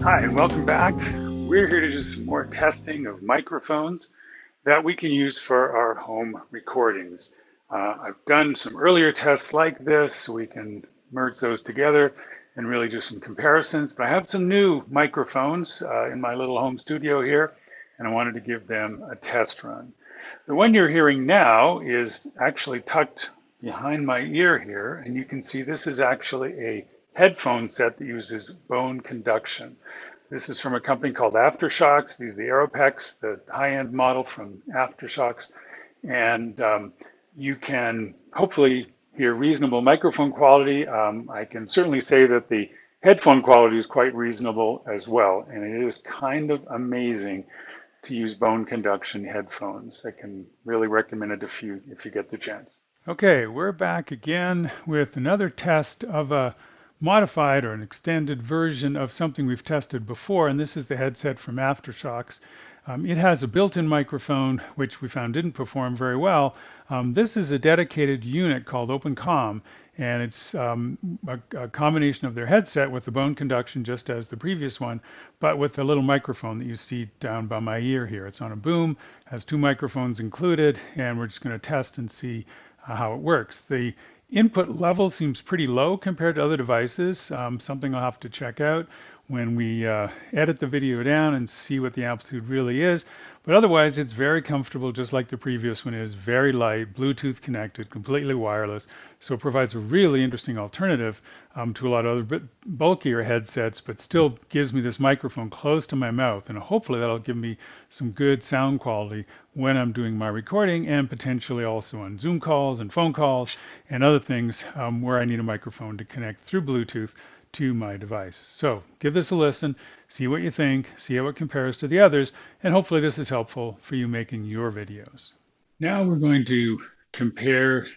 Hi, and welcome back. We're here to do some more testing of microphones that we can use for our home recordings. I've done some earlier tests like this, so we can merge those together and really do some comparisons. But I have some new microphones in my little home studio here, and I wanted to give them a test run. The one you're hearing now is actually tucked behind my ear here, and you can see this is actually a headphone set that uses bone conduction. This is from a company called Aftershokz. These are the Aeropex, the high-end model from Aftershokz. And you can hopefully hear reasonable microphone quality. I can certainly say that the headphone quality is quite reasonable as well. And it is kind of amazing to use bone conduction headphones. I can really recommend it if you get the chance. Okay, we're back again with another test of a modified or an extended version of something we've tested before, and this is the headset from Aftershokz. It has a built-in microphone, which we found didn't perform very well. This is a dedicated unit called OpenComm, and it's a combination of their headset with the bone conduction, just as the previous one, but with the little microphone that you see down by my ear here. It's on a boom, has two microphones included, and we're just going to test and see how it works. The input level seems pretty low compared to other devices, something I'll have to check out when we edit the video down and see what the amplitude really is. But otherwise, it's very comfortable, just like the previous one is, very light, Bluetooth connected, completely wireless. So it provides a really interesting alternative to a lot of other bulkier headsets, but still gives me this microphone close to my mouth. And hopefully that'll give me some good sound quality when I'm doing my recording, and potentially also on Zoom calls and phone calls and other things where I need a microphone to connect through Bluetooth to my device. So give this a listen, see what you think, see how it compares to the others, and hopefully this is helpful for you making your videos. Now we're going to compare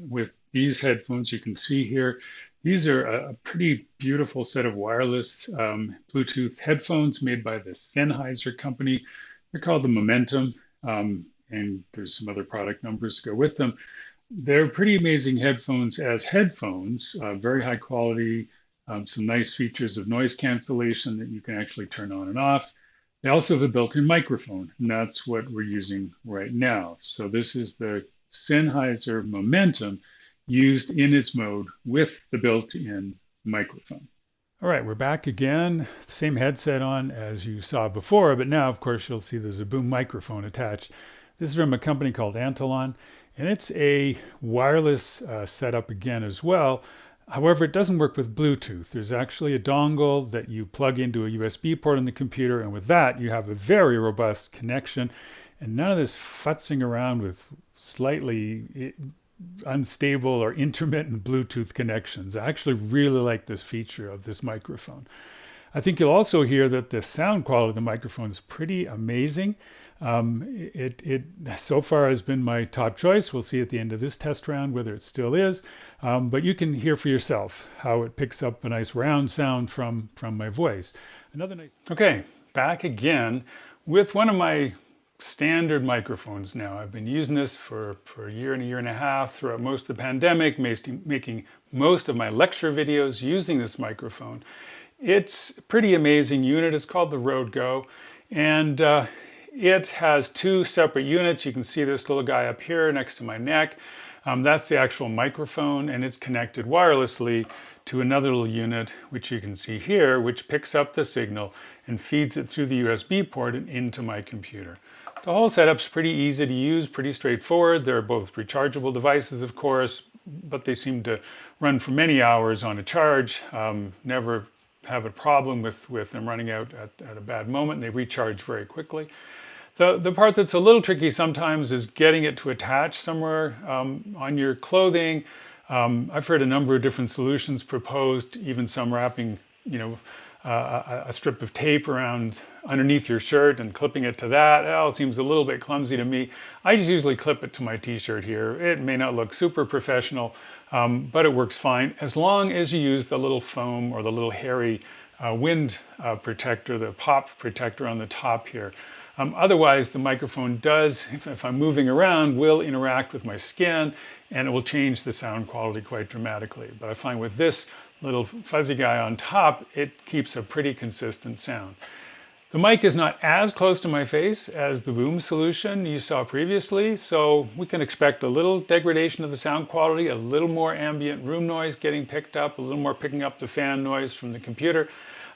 with these headphones. You can see here, these are a pretty beautiful set of wireless Bluetooth headphones made by the Sennheiser company. They're called the Momentum, and there's some other product numbers to go with them. They're pretty amazing headphones as headphones, very high quality, some nice features of noise cancellation that you can actually turn on and off. They also have a built-in microphone, and that's what we're using right now. So this is the Sennheiser Momentum used in its mode with the built-in microphone. All right, we're back again. Same headset on as you saw before, but now, of course, you'll see there's a boom microphone attached. This is from a company called Antlion, and it's a wireless setup again as well. However, it doesn't work with Bluetooth. There's actually a dongle that you plug into a USB port on the computer, and with that, you have a very robust connection, and none of this futzing around with slightly unstable or intermittent Bluetooth connections. I actually really like this feature of this microphone. I think you'll also hear that the sound quality of the microphone is pretty amazing. It so far has been my top choice. We'll see at the end of this test round whether it still is, but you can hear for yourself how it picks up a nice round sound from my voice. Okay, back again with one of my standard microphones now. I've been using this for a year and a half throughout most of the pandemic, making most of my lecture videos using this microphone. It's a pretty amazing unit. It's called the Rode Go, and it has two separate units. You can see this little guy up here next to my neck. That's the actual microphone, and it's connected wirelessly to another little unit, which you can see here, which picks up the signal and feeds it through the USB port and into my computer. The whole setup's pretty easy to use, pretty straightforward. They're both rechargeable devices, of course, but they seem to run for many hours on a charge. Never have a problem with them running out at a bad moment. They recharge very quickly. The part that's a little tricky sometimes is getting it to attach somewhere on your clothing. I've heard a number of different solutions proposed, even some wrapping, a strip of tape around underneath your shirt and clipping it to that. It all seems a little bit clumsy to me. I just usually clip it to my t-shirt here. It may not look super professional, but it works fine as long as you use the little foam or the little hairy wind protector, the pop protector on the top here. Otherwise, the microphone does, if I'm moving around, will interact with my skin, and it will change the sound quality quite dramatically. But I find with this little fuzzy guy on top, it keeps a pretty consistent sound. The mic is not as close to my face as the boom solution you saw previously, so we can expect a little degradation of the sound quality, a little more ambient room noise getting picked up, a little more picking up the fan noise from the computer.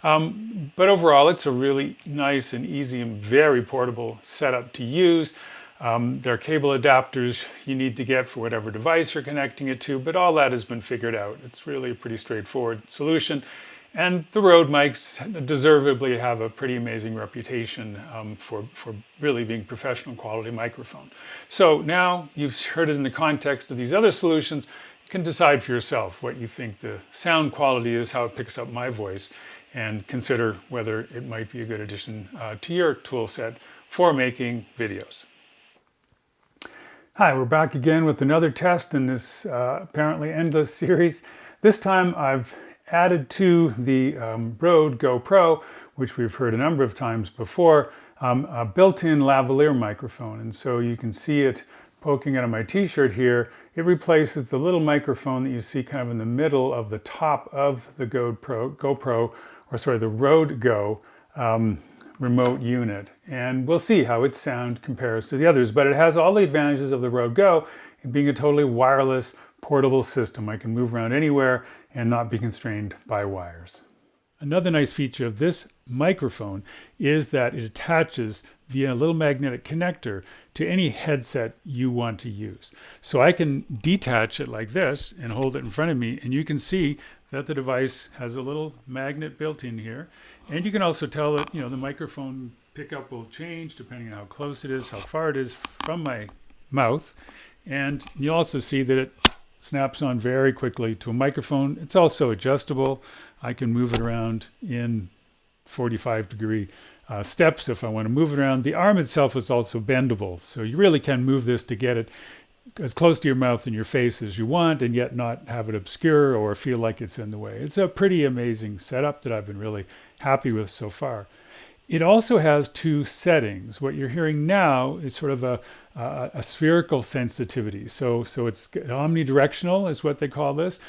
But overall, it's a really nice and easy and very portable setup to use. There are cable adapters you need to get for whatever device you're connecting it to, but all that has been figured out. It's really a pretty straightforward solution. And the Rode mics deservedly have a pretty amazing reputation for really being professional quality microphone. So now you've heard it in the context of these other solutions, you can decide for yourself what you think the sound quality is, how it picks up my voice, and consider whether it might be a good addition to your tool set for making videos. Hi, we're back again with another test in this apparently endless series. This time I've added to the Rode GoPro, which we've heard a number of times before, a built-in lavalier microphone. And so you can see it poking out of my t-shirt here. It replaces the little microphone that you see kind of in the middle of the top of the the Rode Go remote unit. And we'll see how its sound compares to the others, but it has all the advantages of the Rode Go in being a totally wireless, portable system. I can move around anywhere and not be constrained by wires. Another nice feature of this microphone is that it attaches via a little magnetic connector to any headset you want to use. So I can detach it like this and hold it in front of me, and you can see that the device has a little magnet built in here. And you can also tell that, the microphone pickup will change depending on how close it is, how far it is from my mouth. And you'll also see that it snaps on very quickly to a microphone. It's also adjustable. I can move it around in 45-degree steps if I want to move it around. The arm itself is also bendable, so you really can move this to get it as close to your mouth and your face as you want, and yet not have it obscure or feel like it's in the way. It's a pretty amazing setup that I've been really happy with so far. It also has two settings. What you're hearing now is sort of a spherical sensitivity. So it's omnidirectional is what they call this.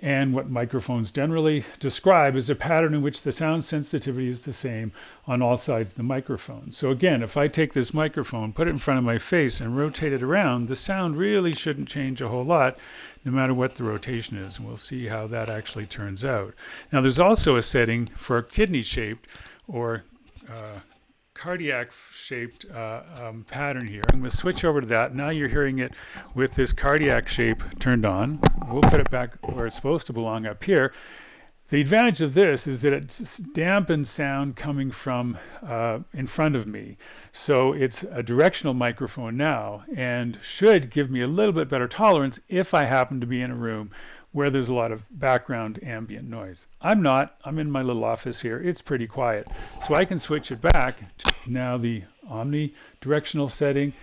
And what microphones generally describe is a pattern in which the sound sensitivity is the same on all sides of the microphone. So again, if I take this microphone, put it in front of my face and rotate it around, the sound really shouldn't change a whole lot no matter what the rotation is. And we'll see how that actually turns out. Now there's also a setting for a kidney-shaped or cardiac-shaped pattern here. I'm going to switch over to that. Now you're hearing it with this cardiac shape turned on. We'll put it back where it's supposed to belong up here. The advantage of this is that it dampens sound coming from in front of me. So it's a directional microphone now and should give me a little bit better tolerance if I happen to be in a room where there's a lot of background ambient noise. I'm not. I'm in my little office here. It's pretty quiet. So I can switch it back to now the omnidirectional setting.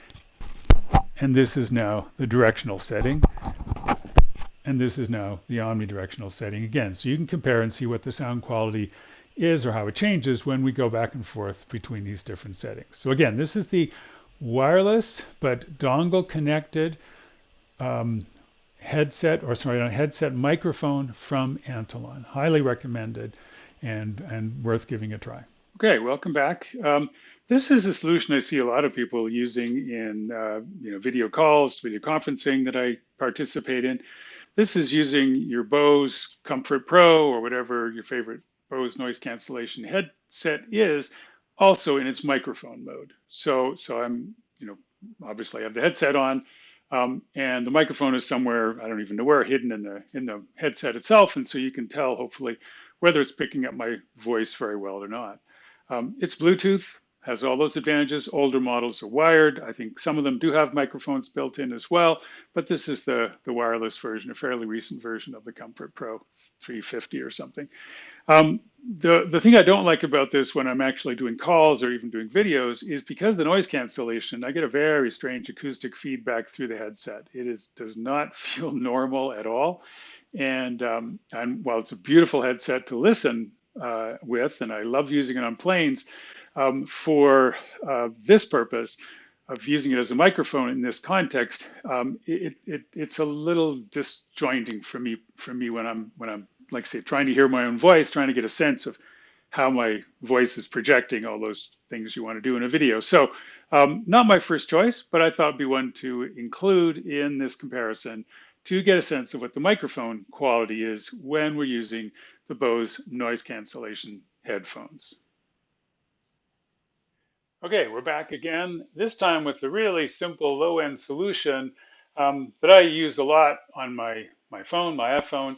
And this is now the directional setting. And this is now the omnidirectional setting again. So you can compare and see what the sound quality is or how it changes when we go back and forth between these different settings. So again, this is the wireless but dongle connected headset microphone from Antolon. Highly recommended and worth giving a try. Okay, welcome back. This is a solution I see a lot of people using in video calls, video conferencing that I participate in. This is using your Bose Comfort Pro or whatever your favorite Bose noise cancellation headset is, also in its microphone mode. So I'm, obviously I have the headset on, and the microphone is somewhere, I don't even know where, hidden in the headset itself, and so you can tell hopefully whether it's picking up my voice very well or not. It's Bluetooth, has all those advantages. Older models are wired. I think some of them do have microphones built in as well, but this is the wireless version, a fairly recent version of the Comfort Pro 350 or something. The thing I don't like about this when I'm actually doing calls or even doing videos is because the noise cancellation, I get a very strange acoustic feedback through the headset. It does not feel normal at all. And while it's a beautiful headset to listen with, and I love using it on planes, for this purpose of using it as a microphone in this context, it's a little disjointing for me when I'm like I say, trying to hear my own voice, trying to get a sense of how my voice is projecting all those things you want to do in a video. So not my first choice, but I thought it'd be one to include in this comparison to get a sense of what the microphone quality is when we're using the Bose noise cancellation headphones. Okay, we're back again, this time with the really simple low-end solution that I use a lot on my phone, my iPhone,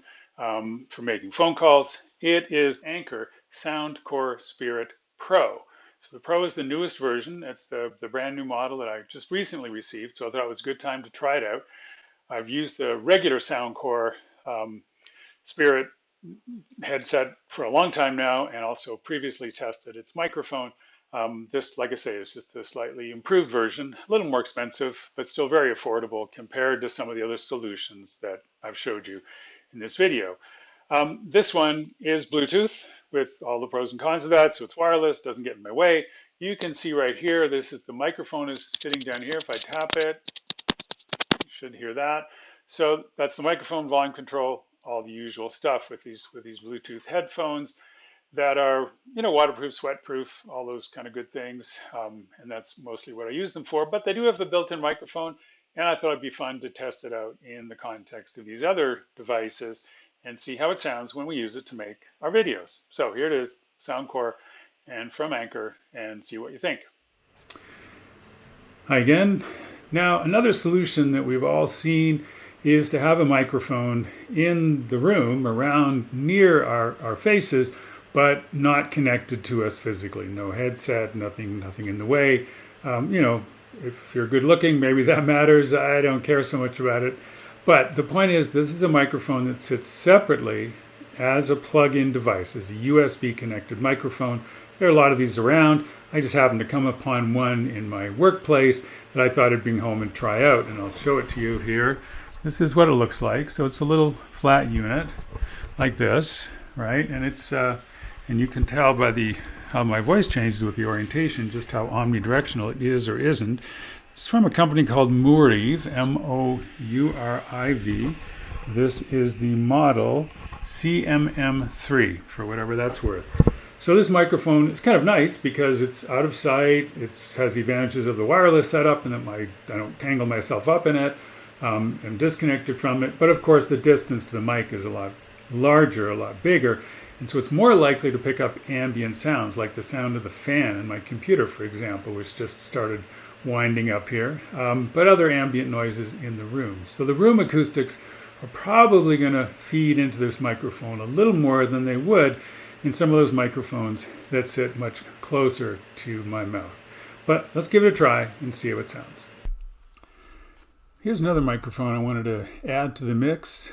for making phone calls. It is Anker Soundcore Spirit Pro. So the Pro is the newest version. It's the brand new model that I just recently received, so I thought it was a good time to try it out. I've used the regular Soundcore Spirit headset for a long time now, and also previously tested its microphone. This, like I say, is just a slightly improved version, a little more expensive, but still very affordable compared to some of the other solutions that I've showed you in this video. This one is Bluetooth with all the pros and cons of that, so it's wireless, doesn't get in my way. You can see right here, this is the microphone is sitting down here. If I tap it, you should hear that. So that's the microphone, volume control, all the usual stuff with these Bluetooth headphones that are, waterproof, sweatproof, all those kind of good things. And that's mostly what I use them for. But they do have the built-in microphone, and I thought it'd be fun to test it out in the context of these other devices and see how it sounds when we use it to make our videos. So here it is, Soundcore and from Anker, and see what you think. Hi again. Now, another solution that we've all seen is to have a microphone in the room around near our faces, but not connected to us physically. No headset, nothing in the way. If you're good looking, maybe that matters. I don't care so much about it. But the point is, this is a microphone that sits separately as a plug-in device, as a USB connected microphone. There are a lot of these around. I just happened to come upon one in my workplace that I thought I'd bring home and try out, and I'll show it to you here. This is what it looks like. So it's a little flat unit like this, right? And it's and you can tell by how my voice changes with the orientation just how omnidirectional it is or isn't. It's from a company called Mouriv, M-O-U-R-I-V. This is the model CMM3, for whatever that's worth. So this microphone is kind of nice because it's out of sight. It has the advantages of the wireless setup and that I don't tangle myself up in it. I'm disconnected from it. But of course, the distance to the mic is a lot larger, a lot bigger. And so it's more likely to pick up ambient sounds, like the sound of the fan in my computer, for example, which just started winding up here, but other ambient noises in the room. So the room acoustics are probably going to feed into this microphone a little more than they would in some of those microphones that sit much closer to my mouth. But let's give it a try and see how it sounds. Here's another microphone I wanted to add to the mix.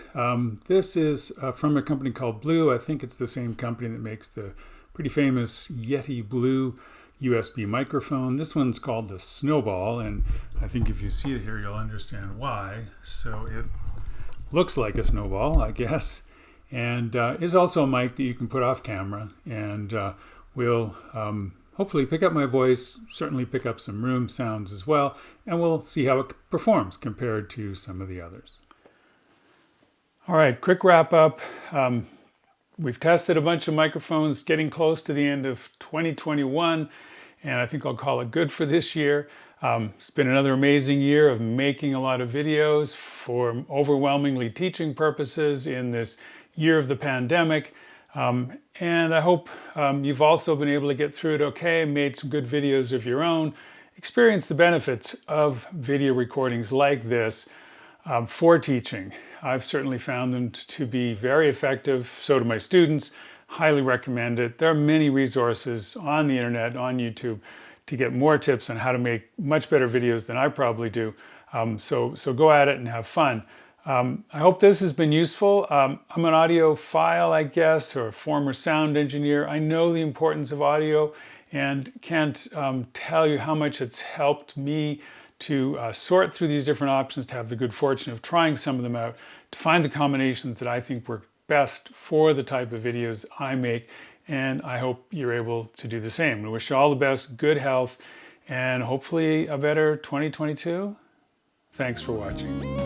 This is from a company called Blue. I think it's the same company that makes the pretty famous Yeti Blue USB microphone. This one's called the Snowball, and I think if you see it here, you'll understand why. So it looks like a snowball, I guess, and is also a mic that you can put off camera and will hopefully pick up my voice, certainly pick up some room sounds as well, and we'll see how it performs compared to some of the others. All right, quick wrap up. We've tested a bunch of microphones getting close to the end of 2021, and I think I'll call it good for this year. It's been another amazing year of making a lot of videos for overwhelmingly teaching purposes in this year of the pandemic. And I hope you've also been able to get through it okay, made some good videos of your own, experienced the benefits of video recordings like this for teaching. I've certainly found them to be very effective, so do my students. Highly recommend it. There are many resources on the internet, on YouTube, to get more tips on how to make much better videos than I probably do. So go at it and have fun. I hope this has been useful. I'm an audiophile, I guess, or a former sound engineer. I know the importance of audio and can't tell you how much it's helped me to sort through these different options, to have the good fortune of trying some of them out, to find the combinations that I think work best for the type of videos I make. And I hope you're able to do the same. I wish you all the best, good health, and hopefully a better 2022. Thanks for watching.